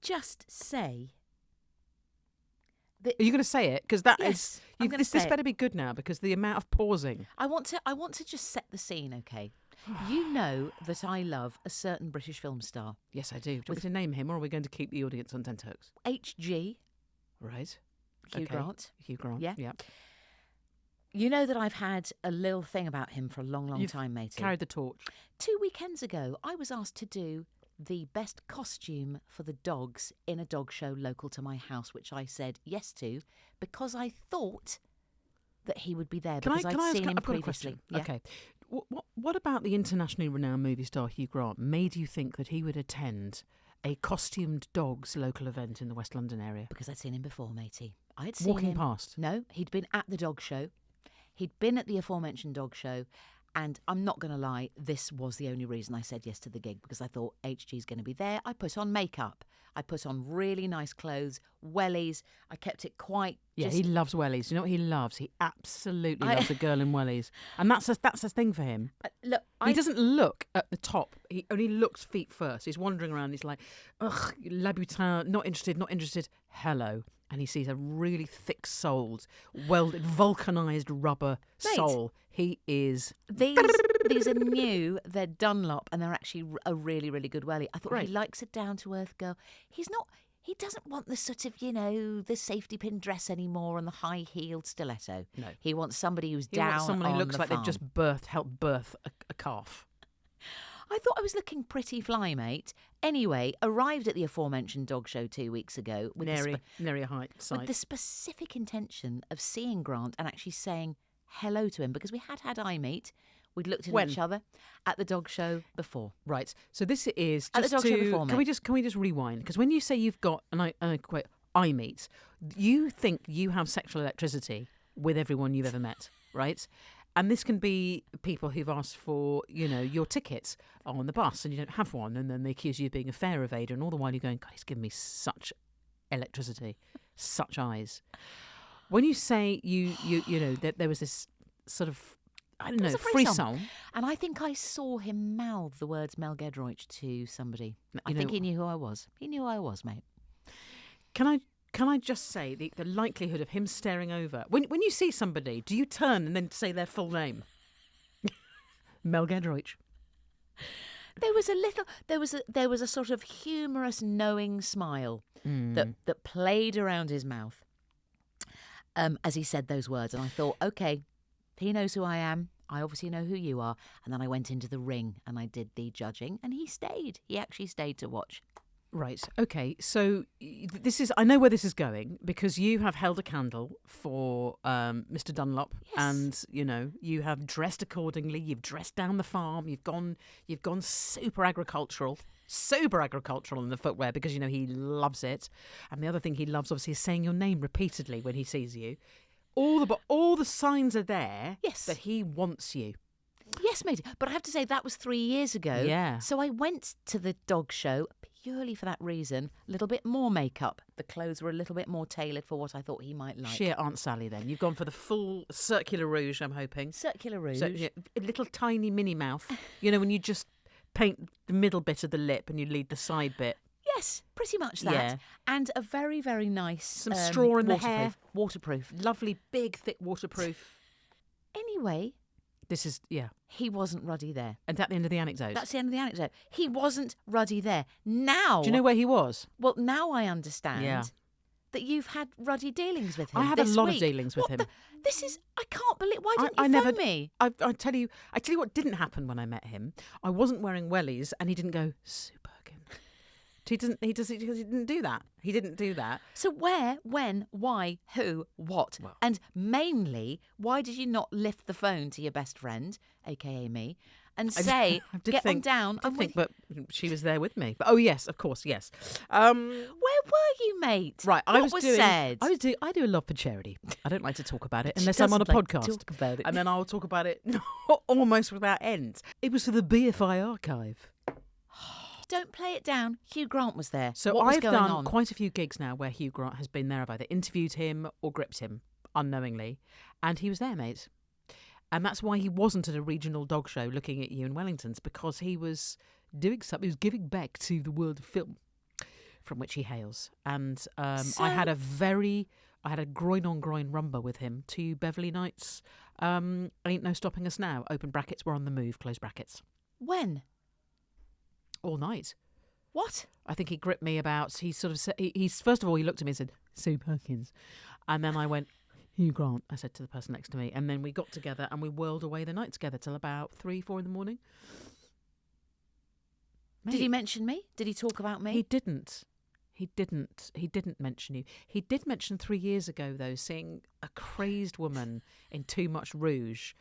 just say... Are you going to say it? Because that Yes, is... This better be good now, because the amount of pausing... I want to just set the scene, okay? You know that I love a certain British film star. Yes, I do. Do you want me to name him, or are we going to keep the audience on tenterhooks? HG. Right. Hugh Grant. Hugh Grant, Yeah. yeah. You know that I've had a little thing about him for a long time, matey. Carried the torch. 2 weekends ago, I was asked to do the best costume for the dogs in a dog show local to my house, which I said yes to because I thought that he would be there because I'd seen him I've got a previously. question. Yeah. Okay. What about the internationally renowned movie star Hugh Grant made you think that he would attend a costumed dogs local event in the West London area? Because I'd seen him before, matey. I'd seen Walking him. past? No, he'd been at the dog show. He'd been at the aforementioned dog show. And I'm not going to lie, this was the only reason I said yes to the gig, because I thought HG's going to be there. I put on makeup. I put on really nice clothes, wellies. I kept it quite... Yeah, he loves wellies. You know what he loves? He absolutely loves a girl in wellies. And that's a thing for him. Look, he doesn't look at the top. He only looks feet first. He's wandering around. He's like, ugh, Labutin, not interested. Hello. And he sees a really thick-soled, welded, vulcanised rubber sole. He is... These are new. They're Dunlop, and they're actually a really, really good wellie. I thought he likes a down-to-earth girl. He doesn't want the sort of, the safety pin dress anymore and the high-heeled stiletto. No. He wants somebody who's He wants someone who looks like farm. they've just helped birth a calf. I thought I was looking pretty fly, mate. Anyway, arrived at the aforementioned dog show 2 weeks ago with Nary a height sight. with the specific intention of seeing Grant and actually saying hello to him, because we had eye meet. We'd looked at each other at the dog show before. Right. So this is At the just dog show before, can we just rewind? Because when you say you've got and I quote eye meet, you think you have sexual electricity with everyone you've ever met, right? And this can be people who've asked for, your tickets on the bus and you don't have one, and then they accuse you of being a fare evader, and all the while you're going, God, he's given me such electricity, such eyes. When you say that there was this sort of, I don't know, frisson. And I think I saw him mouth the words Mel Giedroyc to somebody. I think he knew who I was. He knew who I was, mate. Can I just say the likelihood of him staring over when you see somebody, do you turn and then say their full name? Mel Giedroyc. There was a sort of humorous, knowing smile that played around his mouth as he said those words, and I thought, okay, he knows who I am. I obviously know who you are. And then I went into the ring and I did the judging, and he stayed. He actually stayed to watch. Right. Okay. So I know where this is going, because you have held a candle for Mr. Dunlop, yes. And you have dressed accordingly. You've dressed down the farm. You've gone super agricultural in the footwear, because he loves it. And the other thing he loves, obviously, is saying your name repeatedly when he sees you. All the signs are there. Yes. That he wants you. Yes, mate. But I have to say that was 3 years ago. Yeah. So I went to the dog show purely for that reason. A little bit more makeup. The clothes were a little bit more tailored for what I thought he might like. Sheer Aunt Sally, then. You've gone for the full circular rouge, I'm hoping. Circular rouge. So, a little tiny mini mouth. When you just paint the middle bit of the lip and you leave the side bit. Yes, pretty much that. Yeah. And a very, very nice... Some straw in the hair. Waterproof. Lovely, big, thick waterproof. Anyway... This is, yeah. He wasn't ruddy there. And that's the end of the anecdote? That's the end of the anecdote. He wasn't ruddy there. Now... Do you know where he was? Well, now I understand that you've had ruddy dealings with him. I had a lot of dealings with him. This is... I can't believe... Why didn't you phone me? I tell you what didn't happen when I met him. I wasn't wearing wellies, and he didn't go, Sue Perkins. He didn't do that. He didn't do that. So where, when, why, who, what? Well. And mainly, why did you not lift the phone to your best friend, a.k.a. me, and say, on down. But she was there with me. But, oh, yes, of course, yes. Where were you, mate? Right, I do a lot for charity. I don't like to talk about it unless I'm on a podcast. Talk about it. And then I'll talk about it almost without end. It was for the BFI Archive. Don't play it down. Hugh Grant was there. So what was I've going done on? quite a few gigs now where Hugh Grant has been there. I've either interviewed him or gripped him unknowingly. And he was there, mate. And that's why he wasn't at a regional dog show looking at you in Wellington's, because he was doing something. He was giving back to the world of film. from which he hails. And So- I had a groin-on-groin rumba with him 2 Beverley nights. Ain't no stopping us now. Open brackets, we're on the move, close brackets. When? All night. What? I think he gripped me about, he sort of said, he's first of all, he looked at me and said, Sue Perkins. And then I went, Hugh Grant, I said to the person next to me. And then we got together and we whirled away the night together till about 3, 4 in the morning. Did he Mate, mention me? Did he talk about me? He didn't. He didn't mention you. He did mention 3 years ago, though, seeing a crazed woman in too much rouge,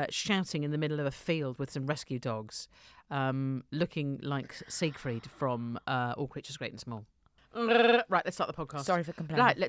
shouting in the middle of a field with some rescue dogs, looking like Siegfried from All Creatures Great and Small. Right, let's start the podcast. Sorry for complaining. Right, let's